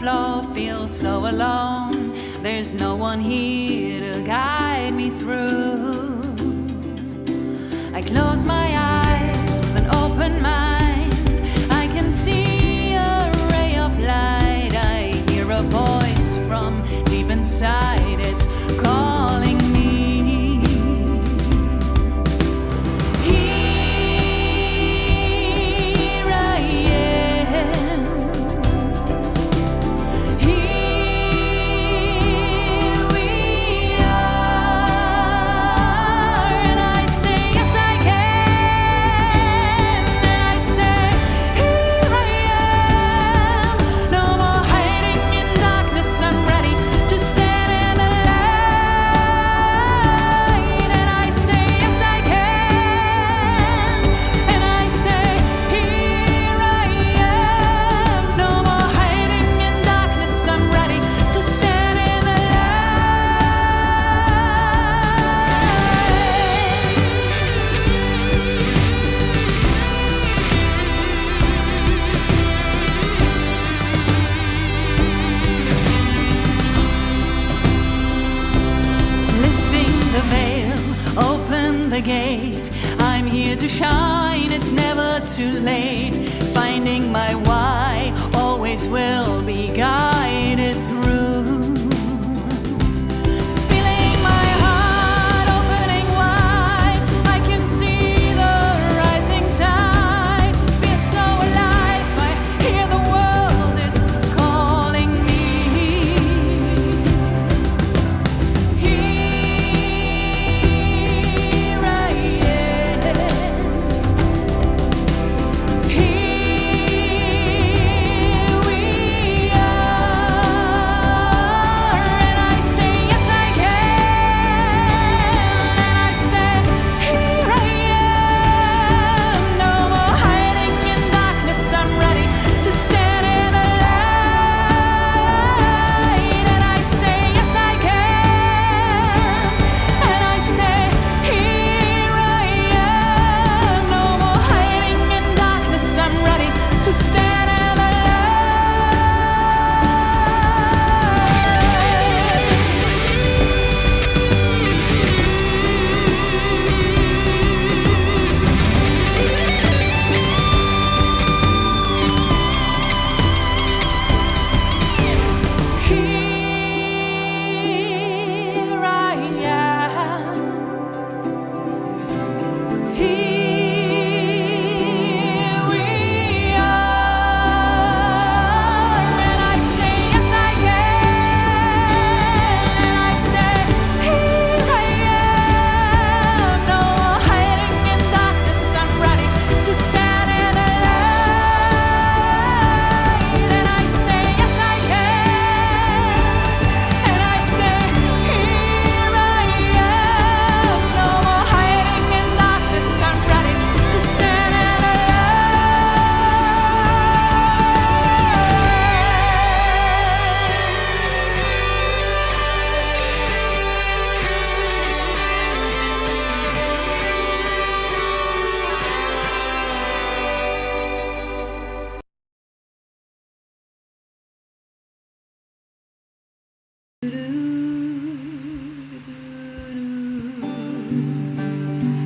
flow, feel so alone. There's no one here to guide me through. I close my eyes with an open mind. I can see a ray of light. I hear a voice from deep inside. It's calling me. Gate. I'm here to shine, it's never too late. Finding my why, always will be guided through. Feeling my heart opening wide, I can see the rising tide. Feel so alive, I hear the world is calling me.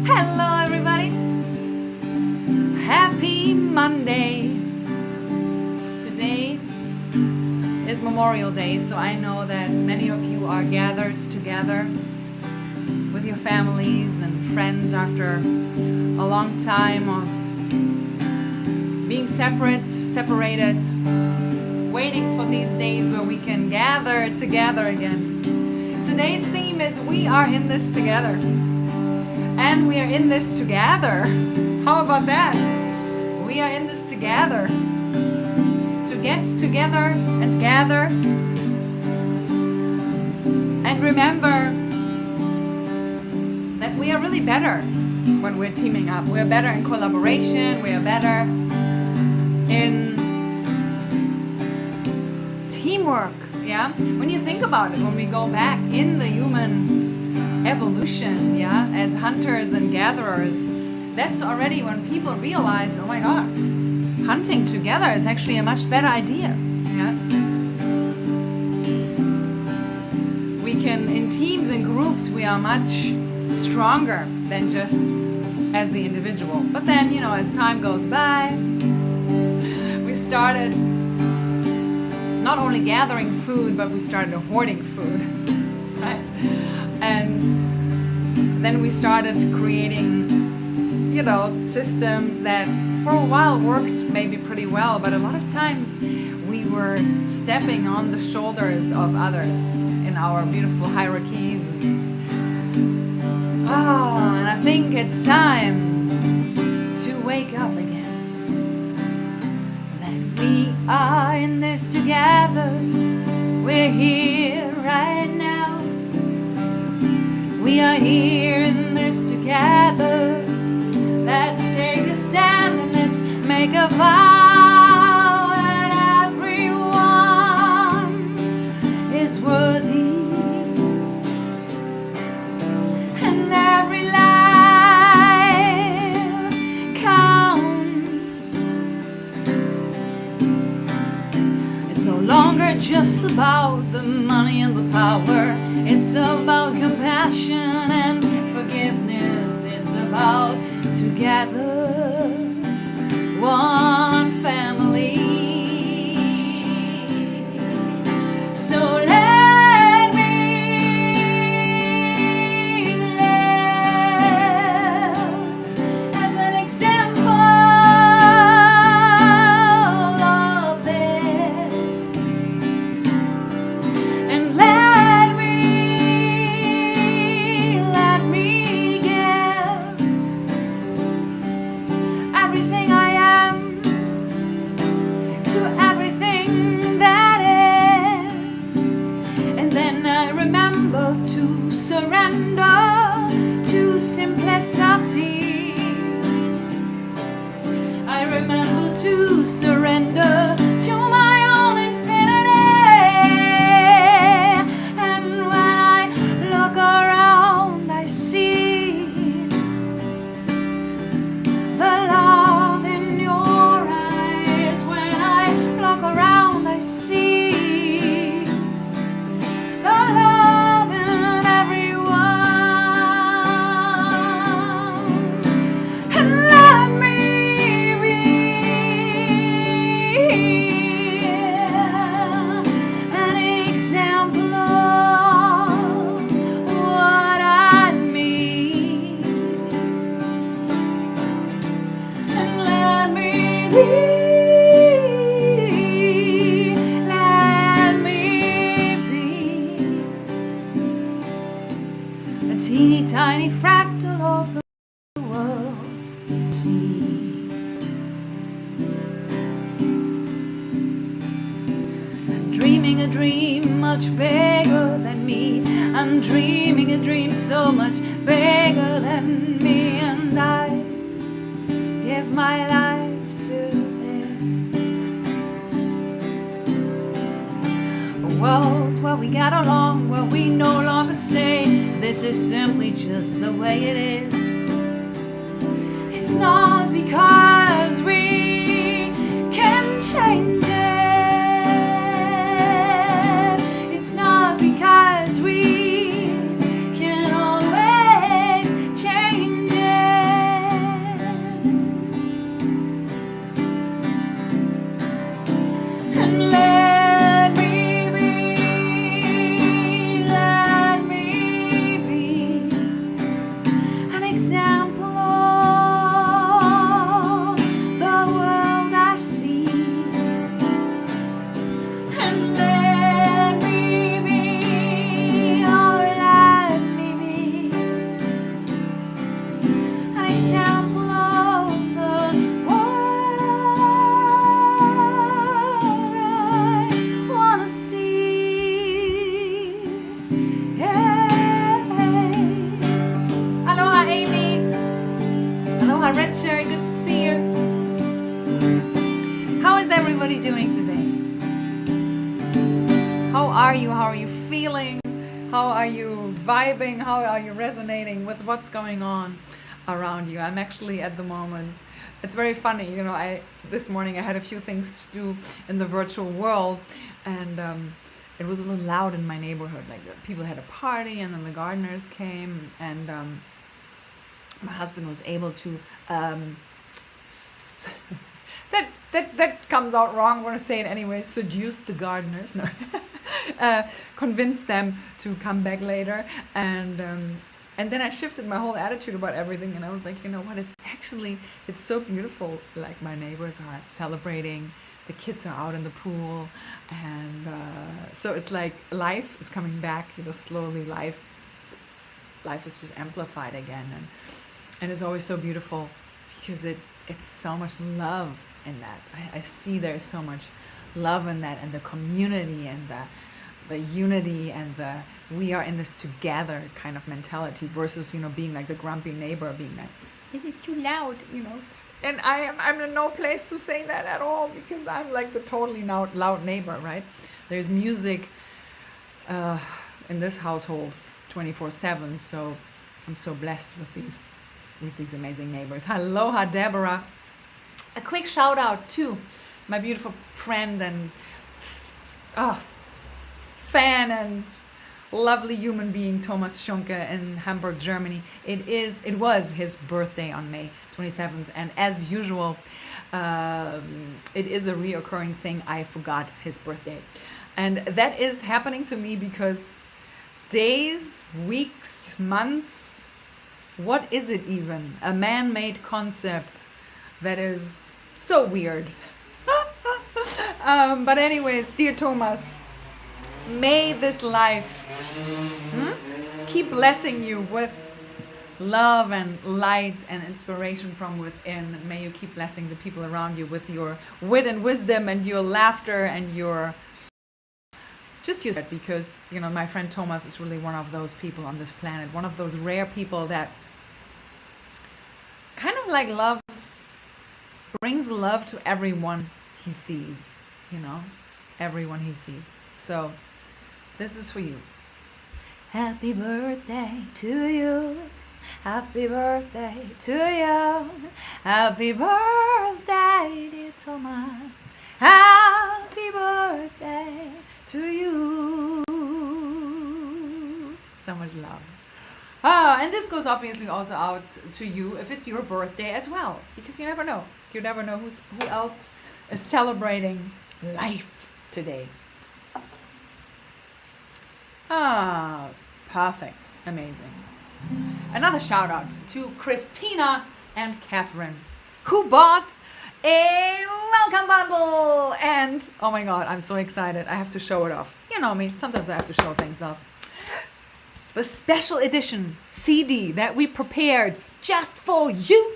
Hello everybody, happy Monday. Today is Memorial Day, so I know that many of you are gathered together with your families and friends after a long time of being separated, waiting for these days where we can gather together again. Today's theme is we are in this together. And we are in this together. How about that? We are in this together. To get together and gather. And remember that we are really better when we're teaming up. We're better in collaboration. We are better in teamwork. Yeah? When you think about it, when we go back in the human evolution, yeah, as hunters and gatherers, that's already when people realize, oh my God, hunting together is actually a much better idea. Yeah? in teams and groups we are much stronger than just as the individual. But then, you know, as time goes by, we started not only gathering food, but we started hoarding food, right? And then we started creating, you know, systems that for a while worked maybe pretty well, but a lot of times we were stepping on the shoulders of others in our beautiful hierarchies. And I think it's time to wake up again. That we are in this together. We're here right now. We are here in this together. Let's take a stand and let's make a vow that everyone is worthy. And every life counts. It's no longer just about the money and the power. It's about compassion and forgiveness. It's about together, one family. So let me live as an example of this, and let me give everything I am to everything that is. And then I remember to surrender to simplicity. I remember to surrender to my own infinity. And when I look around, I see the love in your eyes. When I look around, I see the love in everyone. And let me be an example of what I mean. And let me be a teeny tiny fractal of the world. See, I'm dreaming a dream much bigger than me. I'm dreaming a dream so much bigger than me. And I give my life to this. A world where we get along, where we no longer say this is simply just the way it is. It's not because we can change it. It's not because we can always change it. And let me be an example of the world I see. And let me be, oh let me be an example of the world I wanna see. Yeah. Aloha Amy. Aloha Richard, good to see you. How is everybody doing today? How are you? How are you feeling? How are you vibing? How are you resonating with what's going on around you? I'm actually at the moment, it's very funny, you know, this morning I had a few things to do in the virtual world, and it was a little loud in my neighborhood. Like people had a party, and then the gardeners came, and my husband was able to that comes out wrong. I'm gonna say it anyway. Seduce the gardeners, no, convince them to come back later, and then I shifted my whole attitude about everything, and I was like, you know what? It's so beautiful. Like my neighbors are celebrating, the kids are out in the pool, and so it's like life is coming back. You know, slowly life is just amplified again, and it's always so beautiful because it's so much love in that. I see there's so much love in that, and the community, and the unity, and the we are in this together kind of mentality, versus, you know, being like the grumpy neighbor, being like, this is too loud, you know. And I'm in no place to say that at all, because I'm like the totally loud neighbor, right? There's music in this household 24/7, so I'm so blessed with these amazing neighbors. Aloha, Deborah. A quick shout out to my beautiful friend and fan and lovely human being, Thomas Schunke in Hamburg, Germany. It was his birthday on May 27th, and as usual, it is a reoccurring thing. I forgot his birthday, and that is happening to me because days, weeks, months, what is it even? A man-made concept that is so weird. But anyways, dear Thomas, may this life keep blessing you with love and light and inspiration from within. May you keep blessing the people around you with your wit and wisdom and your laughter and your because, you know, my friend Thomas is really one of those people on this planet, one of those rare people that kind of like brings love to everyone he sees, you know, everyone he sees. So this is for you. Happy birthday to you. Happy birthday to you. Happy birthday, dear Thomas. Happy birthday to you. So much love. And this goes obviously also out to you if it's your birthday as well, because you never know. You never know who else is celebrating life today. Perfect. Amazing. Another shout out to Christina and Catherine, who bought a welcome bundle. And oh my God, I'm so excited. I have to show it off. You know me, sometimes I have to show things off. The special edition CD that we prepared just for you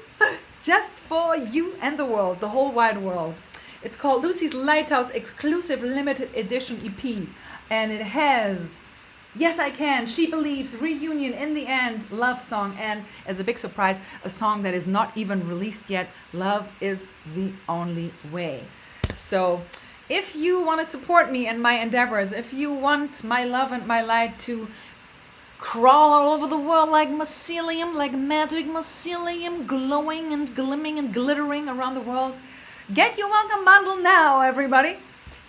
and the world, the whole wide world. It's called Lucie's Lighthouse Exclusive Limited Edition EP, and it has Yes I Can, She Believes, Reunion, In the End, Love Song, and as a big surprise, a song that is not even released yet, Love is the Only Way. So if you want to support me and my endeavors, if you want my love and my light to crawl all over the world like mycelium, like magic mycelium, glowing and glimming and glittering around the world, get your welcome bundle now, everybody.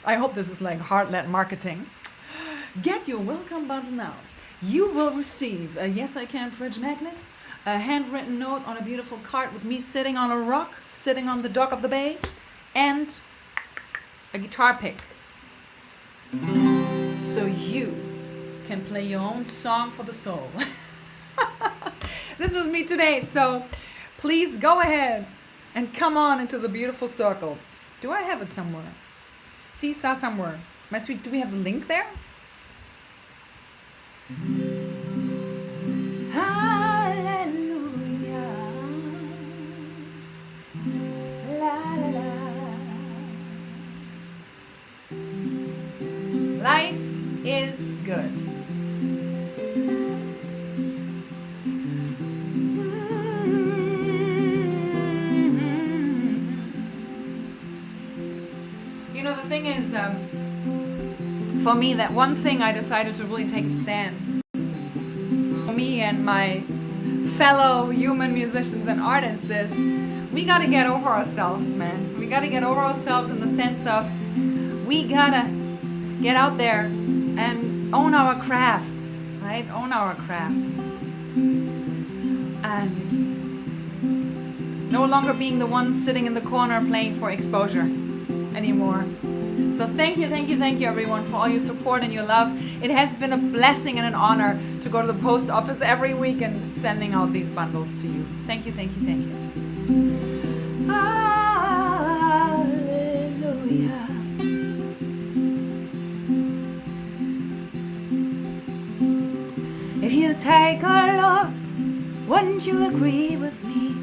I hope this is like heart-led marketing. Get your welcome bundle now. You will receive a Yes I Can fridge magnet, a handwritten note on a beautiful card with me sitting on a rock, sitting on the dock of the bay, and a guitar pick. So you can play your own song for the soul. This was me today, so please go ahead and come on into the beautiful circle. Do I have it somewhere? Seesaw somewhere. My sweet, do we have the link there? Hallelujah. La, la, la. Life is good. You know, the thing is, for me, that one thing I decided to really take a stand for me and my fellow human musicians and artists is we gotta get over ourselves, man. We gotta get over ourselves in the sense of we gotta get out there and own our crafts, right? Own our crafts. And no longer being the one sitting in the corner playing for exposure anymore. So thank you everyone for all your support and your love. It has been a blessing and an honor to go to the post office every week and sending out these bundles to you. Thank you. Hallelujah. If you take a look, wouldn't you agree with me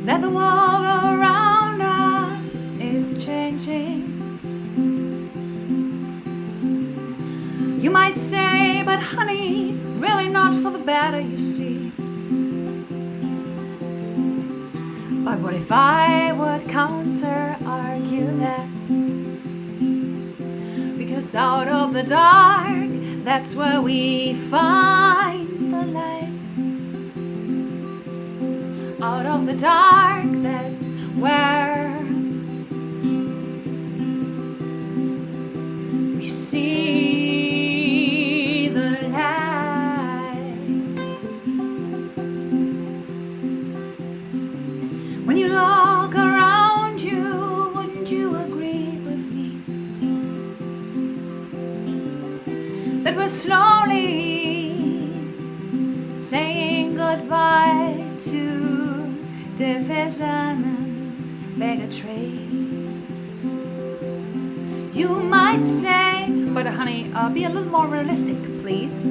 that the world around us is changing? You might say, but honey, really not for the better, you see. But what if I would counter-argue that? Because out of the dark, that's where we find the light. Out of the dark, that's where we see the light. When you look around you, wouldn't you agree with me that we're slowly saying goodbye to division and bigotry? You might say, but honey, be a little more realistic, please.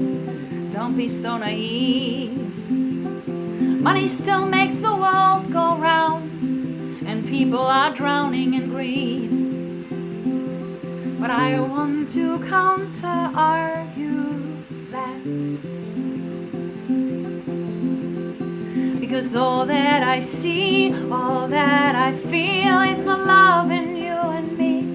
Don't be so naive. Money still makes the world go round, and people are drowning in greed. But I want to counter-argue that, because all that I see, all that I feel is the love in you and me.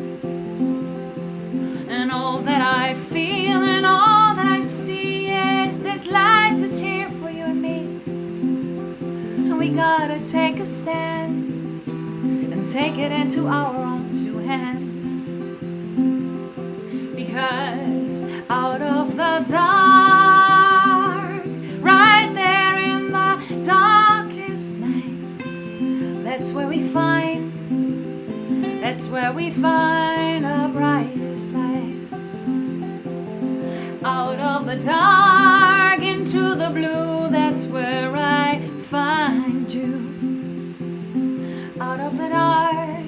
And all that I feel and all that I see is this life is here for you and me. And we gotta take a stand and take it into our own two hands. Because out of the dark, right there in the darkest night, that's where we find our brightest light. Out of the dark into the blue, that's where I find you. Out of the dark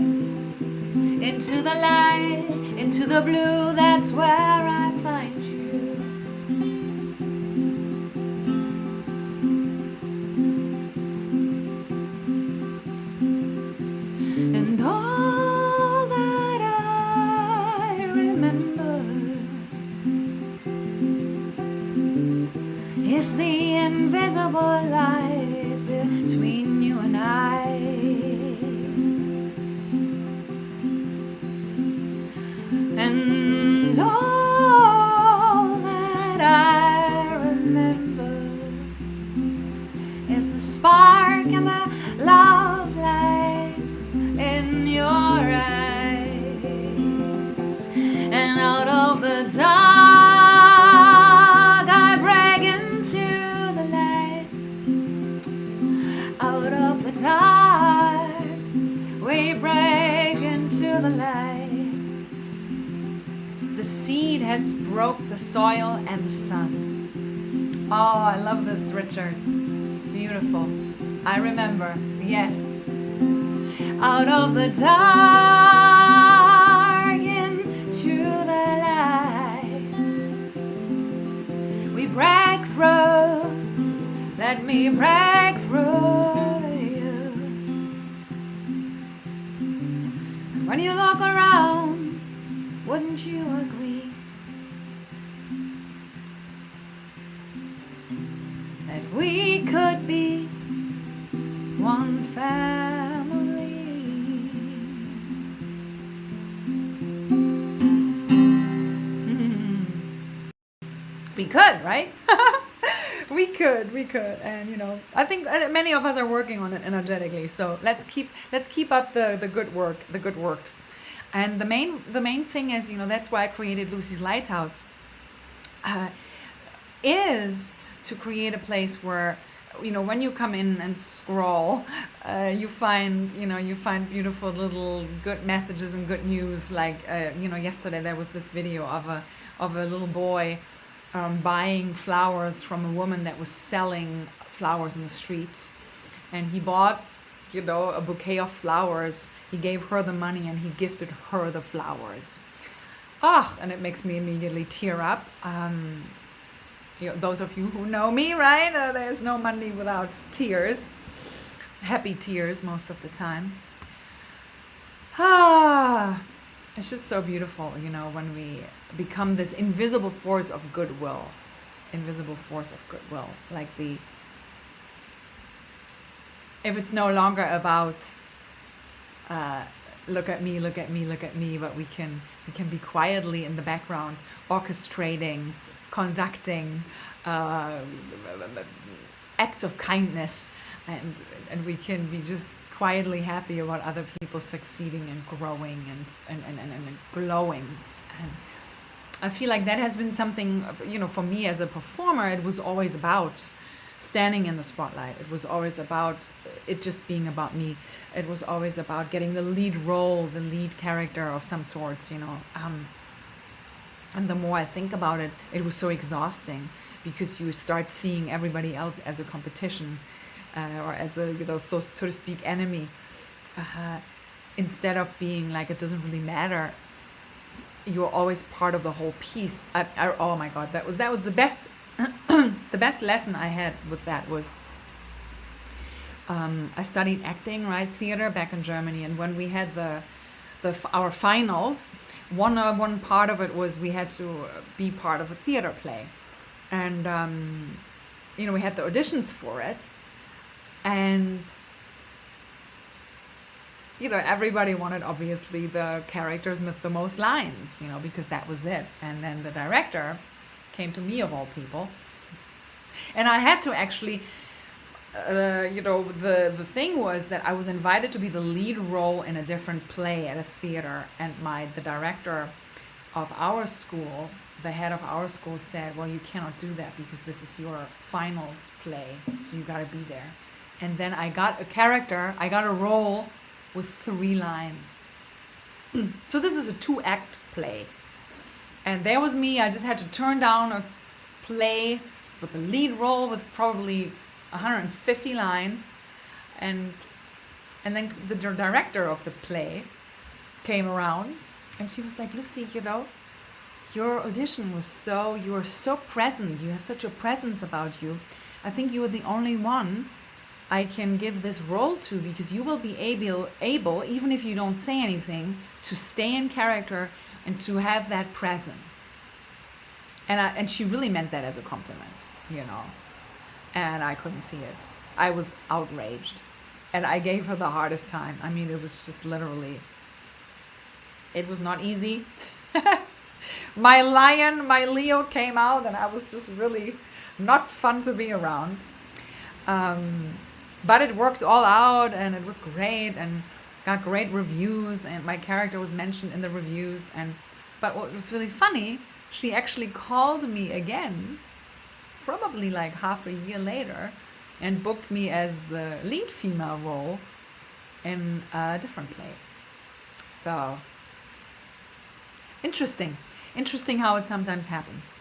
into the light, into the blue, that's where I find you. And all that I remember is the invisible light between you and I. And all that I remember is the spark and the love light in your eyes. And out of the dark I break into the light. Out of the dark we break into the light. The seed has broke the soil and the sun. Oh, I love this, Richard. Beautiful. I remember, yes. Out of the dark into the light, we break through. Let me break through you. And when you look around, wouldn't you agree that we could be one family? We could, right? we could, and I think many of us are working on it energetically. So let's keep up the good work, the good works. And the main thing is, that's why I created Lucie's Lighthouse, is to create a place where, when you come in and scroll, you find beautiful little good messages and good news. Like, yesterday there was this video of a little boy buying flowers from a woman that was selling flowers in the streets, and he bought a bouquet of flowers. He gave her the money and he gifted her the flowers. And it makes me immediately tear up. Those of you who know me, right? There's no Monday without tears. Happy tears most of the time. It's just so beautiful, when we become this invisible force of goodwill. Invisible force of goodwill. Like if it's no longer about look at me, look at me, look at me, but we can be quietly in the background, orchestrating, conducting acts of kindness, and we can be just quietly happy about other people succeeding and growing and glowing. And I feel like that has been something, for me as a performer, it was always about standing in the spotlight. It was always about it just being about me. It was always about getting the lead role, the lead character of some sorts, and the more I think about it, it was so exhausting, because you start seeing everybody else as a competition, or as a, so to speak, enemy, instead of being like, it doesn't really matter. You're always part of the whole piece. Oh my God, that was the best. The best lesson I had with that was, I studied acting, right, theater back in Germany, and when we had our finals, one part of it was we had to be part of a theater play, and we had the auditions for it, and everybody wanted, obviously, the characters with the most lines, because that was it. And then the director came to me, of all people, and I had to actually the thing was that I was invited to be the lead role in a different play at a theater, and the director of our school, the head of our school, said, well, you cannot do that because this is your finals play, so you got to be there. And then I got a role with 3 lines. So this is a 2-act play, and there was me. I just had to turn down a play with the lead role with probably 150 lines, and then the director of the play came around, and she was like, Lucie, your audition was you were so present, you have such a presence about you. I think you are the only one I can give this role to, because you will be able, even if you don't say anything, to stay in character and to have that presence. And she really meant that as a compliment, and I couldn't see it. I was outraged, and I gave her the hardest time. I mean, it was just literally, it was not easy. My Leo came out, and I was just really not fun to be around. But it worked all out, and it was great, and got great reviews, and my character was mentioned in the reviews. But what was really funny, she actually called me again, probably like half a year later, and booked me as the lead female role in a different play. So interesting how it sometimes happens.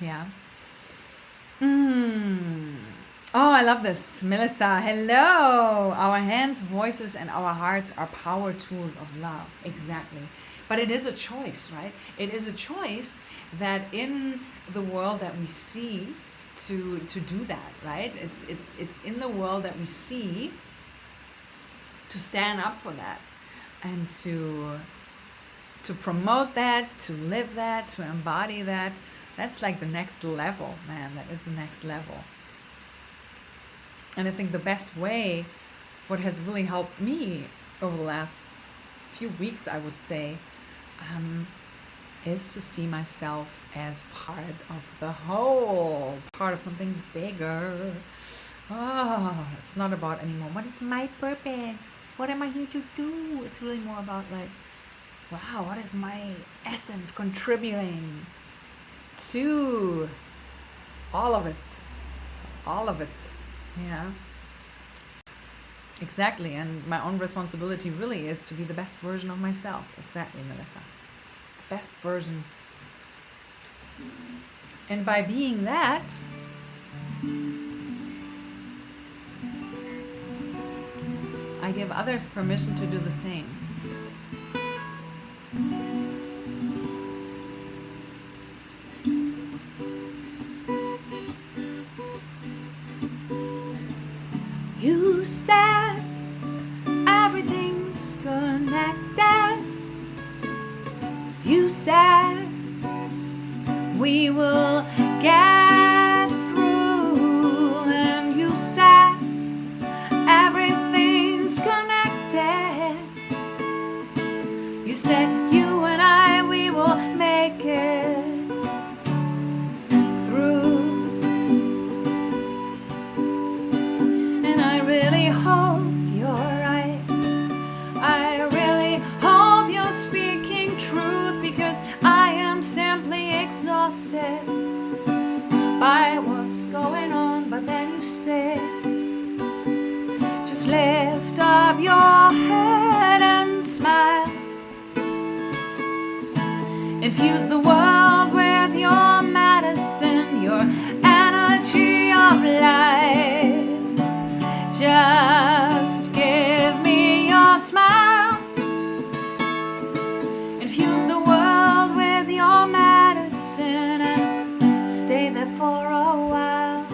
Yeah. Oh, I love this. Melissa, hello. Our hands, voices, and our hearts are power tools of love. Exactly. But it is a choice, right? It is a choice that in the world that we see to do that, right? It's in the world that we see to stand up for that, and to promote that, to live that, to embody that. That's like the next level, man. That is the next level. And I think the best way, what has really helped me over the last few weeks, I would say, is to see myself as part of the whole, part of something bigger. It's not about anymore, what is my purpose? What am I here to do? It's really more about like, wow, what is my essence contributing to all of it? All of it, yeah. Exactly, and my own responsibility really is to be the best version of myself. Exactly, Melissa. The best version. And by being that, I give others permission to do the same. You said everything's connected. You said we will get through, and you said everything's connected. You said you and I, we will make it through. And I really hope you're right. I really hope you're speaking truth, because I am simply exhausted by what's going on. But then you said, just lift up your head and smile. Infuse the world with your medicine, your energy of life. Just give me your smile. Infuse the world with your medicine and stay there for a while.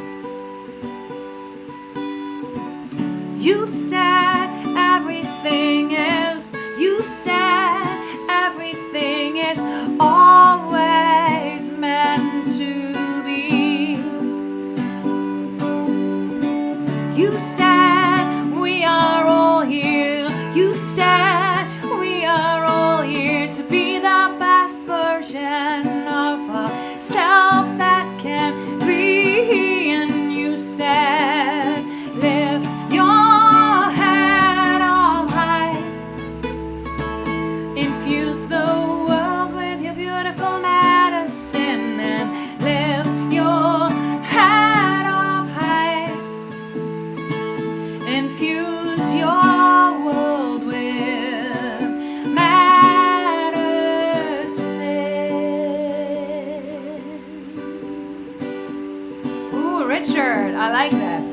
You said everything is, you said everything is always meant to be. You said we are all here. You said we are all here to be the best version of ourselves that can be. And you said, lift your head up high. Infuse the world with your beautiful medicine and lift your head up high. Infuse your world with medicine. Ooh, Richard, I like that.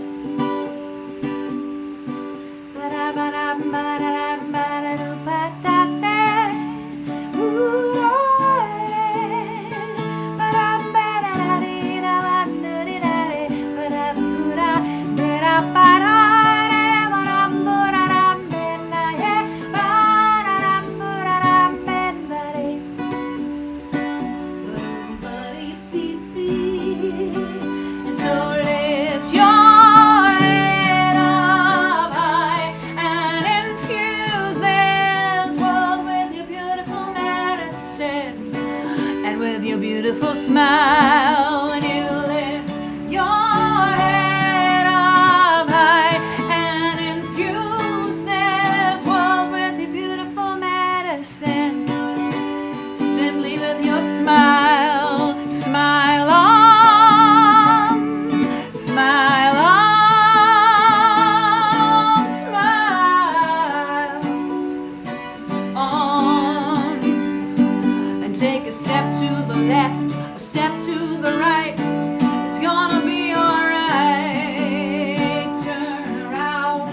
Beautiful smile, and you lift your head up high and infuse this world with your beautiful medicine. Simply with your smile, smile on, smile on, smile on, and take a step to the left, a step to the right. It's gonna be alright. Turn around,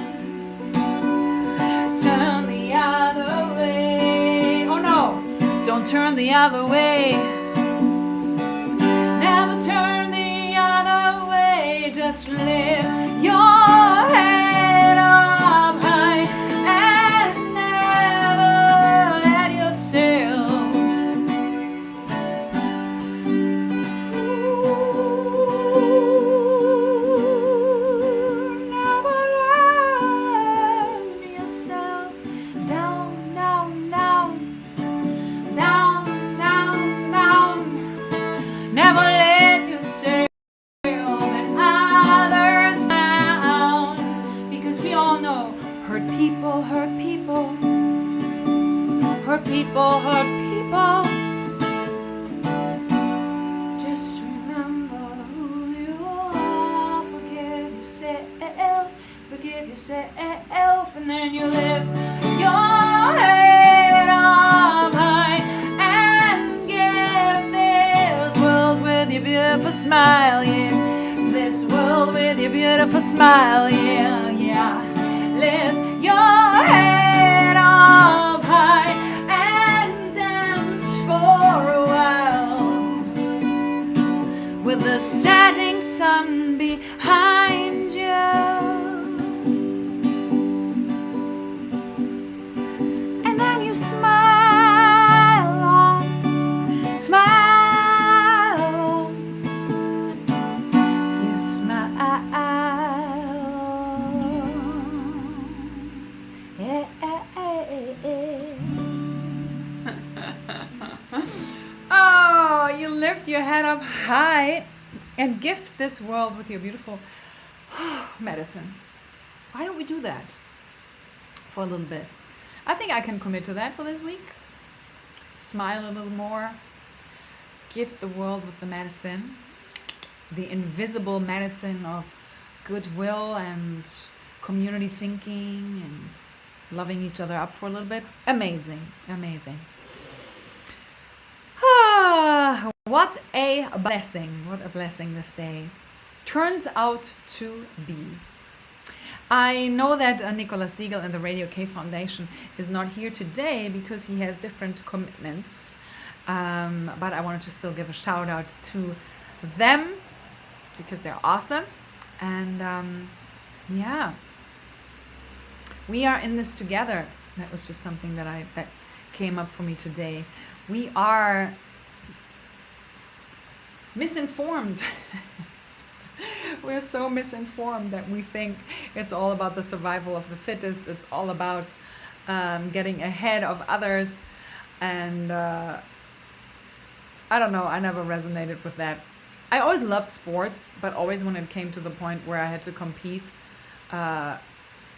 turn the other way. Oh no, don't turn the other way. Never turn the other way. Just lift your head up high and never let yourself never let yourself let others down. hurt people, hurt people. Just remember who you are. Forgive yourself, and then you lift your head up high and give this world with your beautiful smile, yeah. This world with your beautiful smile, yeah, yeah. Lift your head up high and dance for a while with the setting sun behind you. And then you smile on, smile on. You smile. Yeah. Oh, you lift your head up high and gift this world with your beautiful medicine. Why don't we do that for a little bit? I think I can commit to that for this week. Smile a little more. Gift the world with the medicine. The invisible medicine of goodwill and community thinking and loving each other up for a little bit. Amazing, amazing. Ah, what a blessing this day turns out to be. I know that Nicholas Siegel and the Radio K Foundation is not here today because he has different commitments, but I wanted to still give a shout out to them because they're awesome. And yeah, we are in this together. That was just something that came up for me today. We are misinformed. We're so misinformed that we think it's all about the survival of the fittest. It's all about getting ahead of others. And I don't know, I never resonated with that. I always loved sports, but always when it came to the point where I had to compete, I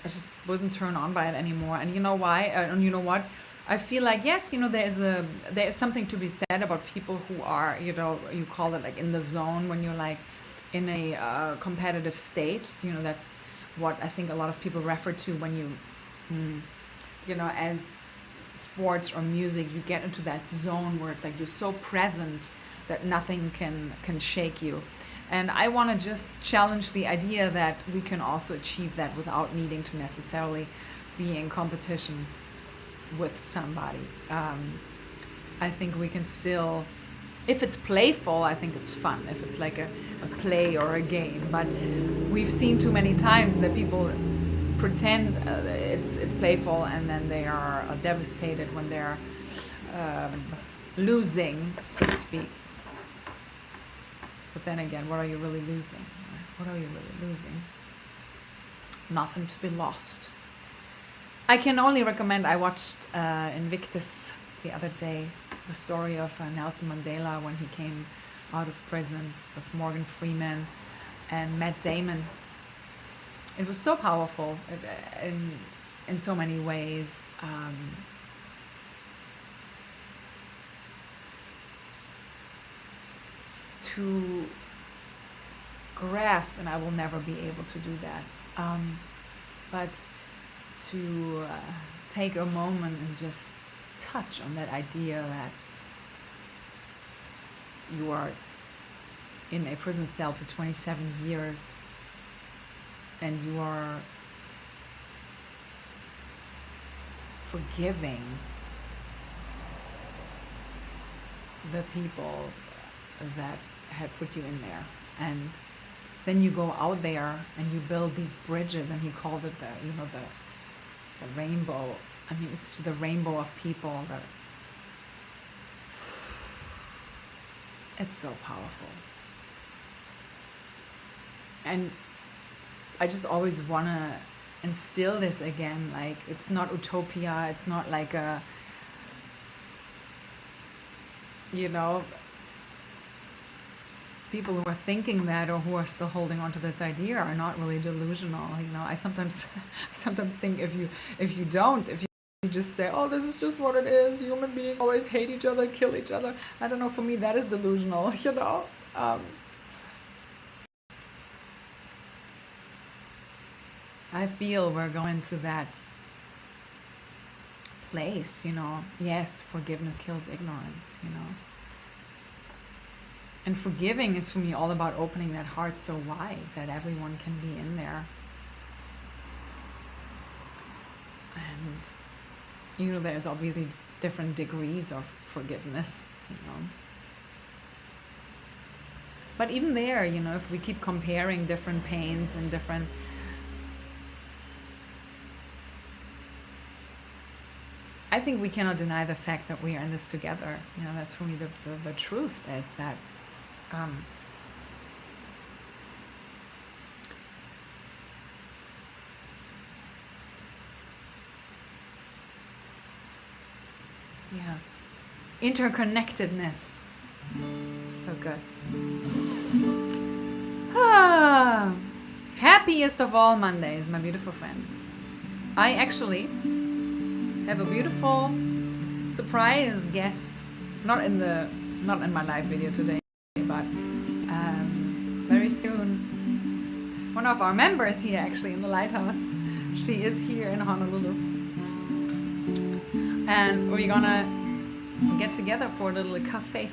just wasn't turned on by it anymore. And you know why? And you know what? I feel like, yes, you know, there's something to be said about people who are, you know, you call it like in the zone when you're like in a competitive state. You know, that's what I think a lot of people refer to when you, you know, as sports or music, you get into that zone where it's like you're so present that nothing can shake you. And I want to just challenge the idea that we can also achieve that without needing to necessarily be in competition with somebody. I think we can still, if it's playful, I think it's fun, if it's like a play or a game. But we've seen too many times that people pretend it's playful and then they are devastated when they're losing, so to speak. But then again, what are you really losing? What are you really losing? Nothing to be lost. I can only recommend, I watched Invictus the other day, the story of Nelson Mandela when he came out of prison, with Morgan Freeman and Matt Damon. It was so powerful in so many ways. To grasp, and I will never be able to do that, but to take a moment and just touch on that idea that you are in a prison cell for 27 years and you are forgiving the people that had put you in there, and then you go out there and you build these bridges, and he called it the, you know, the rainbow. I mean, it's just the rainbow of people that it's so powerful. And I just always want to instill this again, like it's not utopia, it's not like a, you know, people who are thinking that or who are still holding on to this idea are not really delusional. You know, I sometimes think if you just say, oh, this is just what it is. Human beings always hate each other, kill each other. I don't know, for me that is delusional, you know. I feel we're going to that place, you know. Yes, forgiveness kills ignorance, you know. And forgiving is for me all about opening that heart so wide that everyone can be in there. And, you know, there's obviously different degrees of forgiveness, you know. But even there, you know, if we keep comparing different pains and different... I think we cannot deny the fact that we are in this together. You know, that's for me the truth is that yeah, interconnectedness. So good. Happiest of all Mondays, my beautiful friends. I actually have a beautiful surprise guest, not in my live video today, but very soon. One of our members here, actually, in the lighthouse, she is here in Honolulu, and we're gonna get together for a little coffee,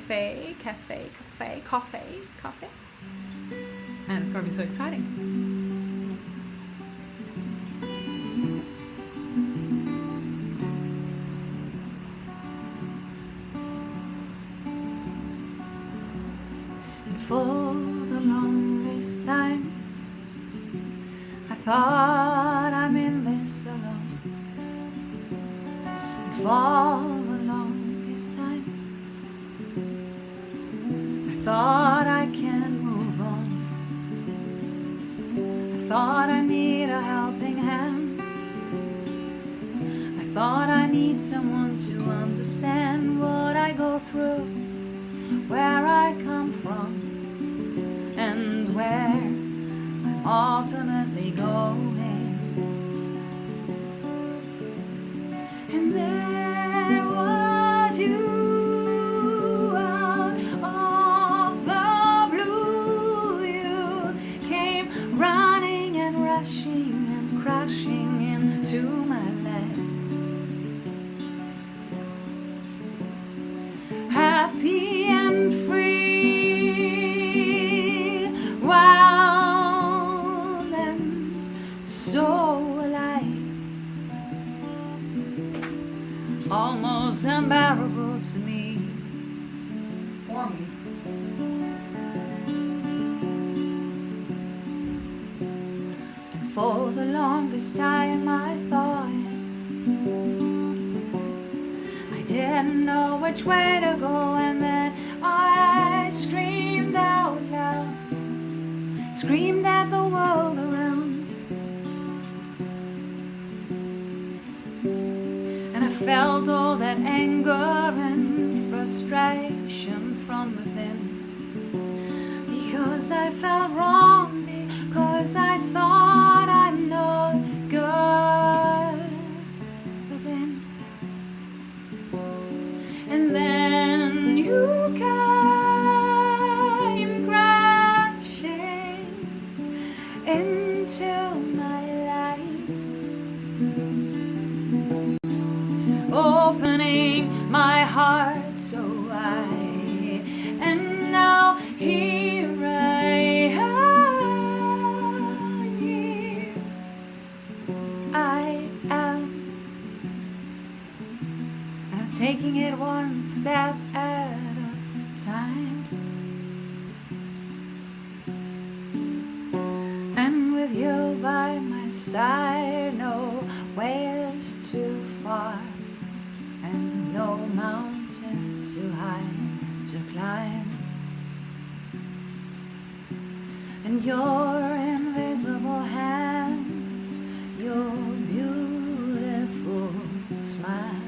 and it's gonna be so exciting. For the longest time, I thought I'm in this alone. And for the longest time, I thought I can move on. I thought I need a helping hand. I thought I need someone to understand what I go through, where I come from, and where I'm ultimately going. And there was you out of the blue. You came running and rushing and crashing into my life. Happy and free, wild and so alive, almost unbearable to me, for me. And for the longest time I thought I didn't know which way to go, and then I screamed out loud, screamed at the world around, and I felt all that anger and frustration from within, because I felt wrong, because I thought I'm not good within. And then you came crashing into my life, opening my heart so wide. And now here I am, here I am, and I'm taking it one step at a time. And with you by my side, no way is too far, and no mountain too high to climb. And your invisible hand, your beautiful smile.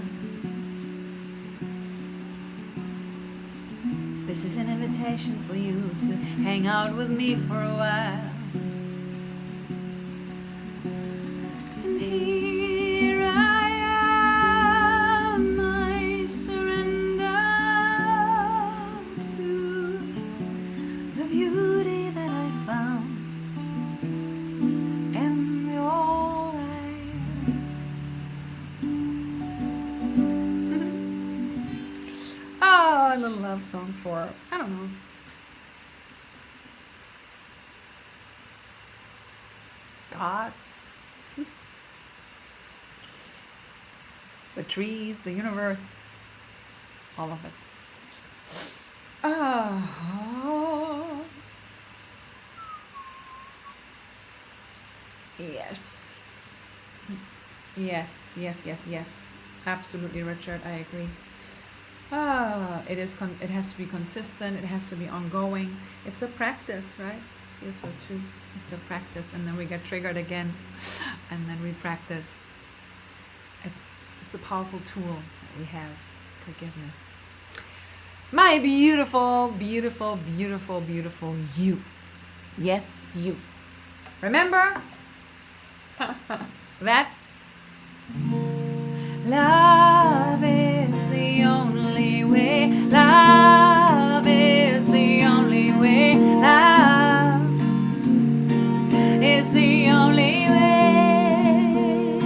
This is an invitation for you to hang out with me for a while. And here I A little love song for, I don't know. God. The trees, the universe, all of it. Oh. Yes. Yes, yes, yes, yes. Absolutely, Richard, I agree. It has to be consistent, it has to be ongoing. It's a practice, right? I feel so too. It's a practice, and then we get triggered again, and then we practice. It's a powerful tool that we have, forgiveness. My beautiful, beautiful, beautiful, beautiful you. Yes, you. Remember that love is the only way. Love is the only way. Love is the only way.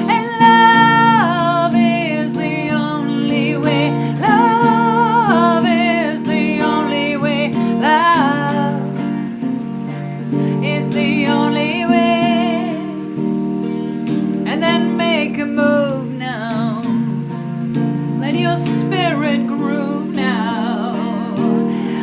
And love is the only way. Love is the only way. Love is the only way. And then make a move now. Let your spirit groove now.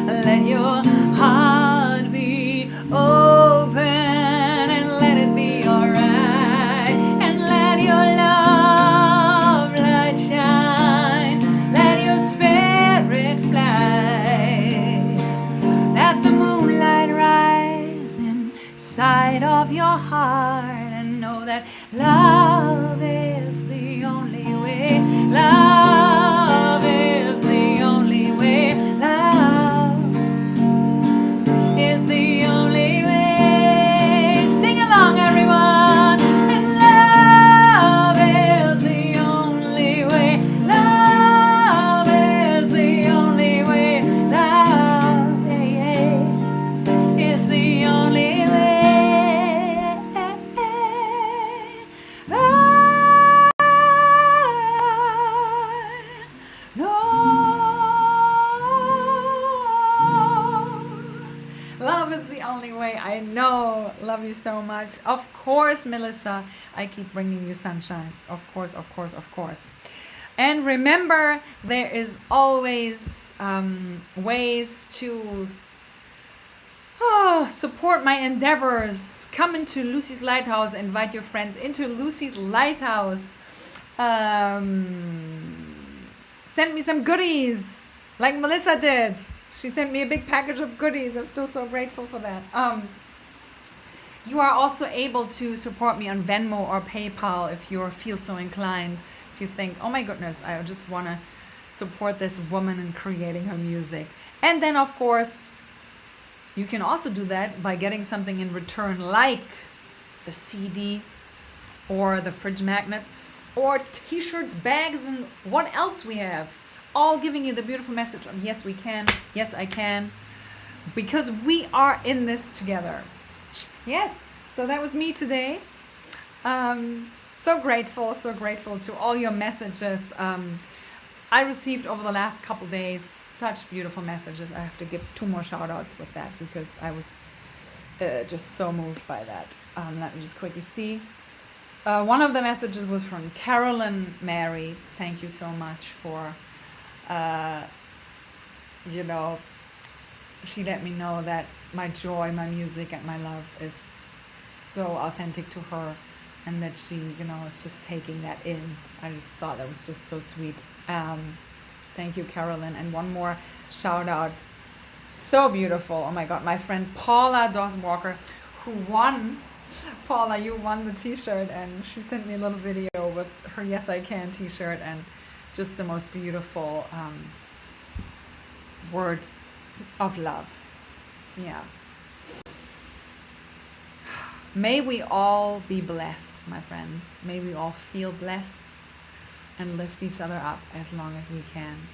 Let your heart be open and let it be alright. And let your love light shine. Let your spirit fly. Let the moonlight rise inside of your heart. And know that love is the only way. Love is the only way. Love is the only way. Sing along, everyone. And love is the only way. Love is the only way. Love is the only way. Love is the only way. I know. Love you so much. Of course, Melissa, I keep bringing you sunshine. Of course, of course, of course. And remember, there is always ways to support my endeavors. Come into Lucie's Lighthouse. Invite your friends into Lucie's Lighthouse. Send me some goodies like Melissa did. She sent me a big package of goodies. I'm still so grateful for that. You are also able to support me on Venmo or PayPal if you feel so inclined. If you think, oh my goodness, I just want to support this woman in creating her music. And then, of course, you can also do that by getting something in return, like the CD or the fridge magnets or t-shirts, bags, and what else we have. All giving you the beautiful message of yes, we can, yes, I can, because we are in this together. Yes, so that was me today. So grateful to all your messages. I received over the last couple days such beautiful messages. I have to give 2 more shout outs with that because I was just so moved by that. Let me just quickly see. One of the messages was from Carolyn Mary. Thank you so much for she let me know that my joy, my music, and my love is so authentic to her, and that she, is just taking that in. I just thought that was just so sweet. Thank you, Carolyn. And one more shout out. So beautiful. Oh my God, my friend Paula Dawson Walker, who won. Paula, you won the t-shirt, and she sent me a little video with her Yes I Can t-shirt, and just the most beautiful words of love. Yeah. May we all be blessed, my friends. May we all feel blessed and lift each other up as long as we can.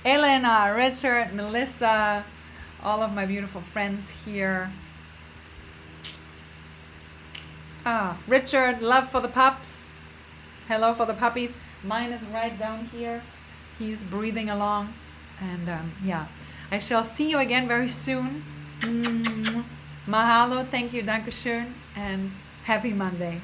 Elena, Richard, Melissa, all of my beautiful friends here. Richard, love for the pups. Hello for the puppies. Mine is right down here. he's breathing along. And yeah, I shall see you again very soon. Mahalo, thank you, Dankeschön, and happy Monday.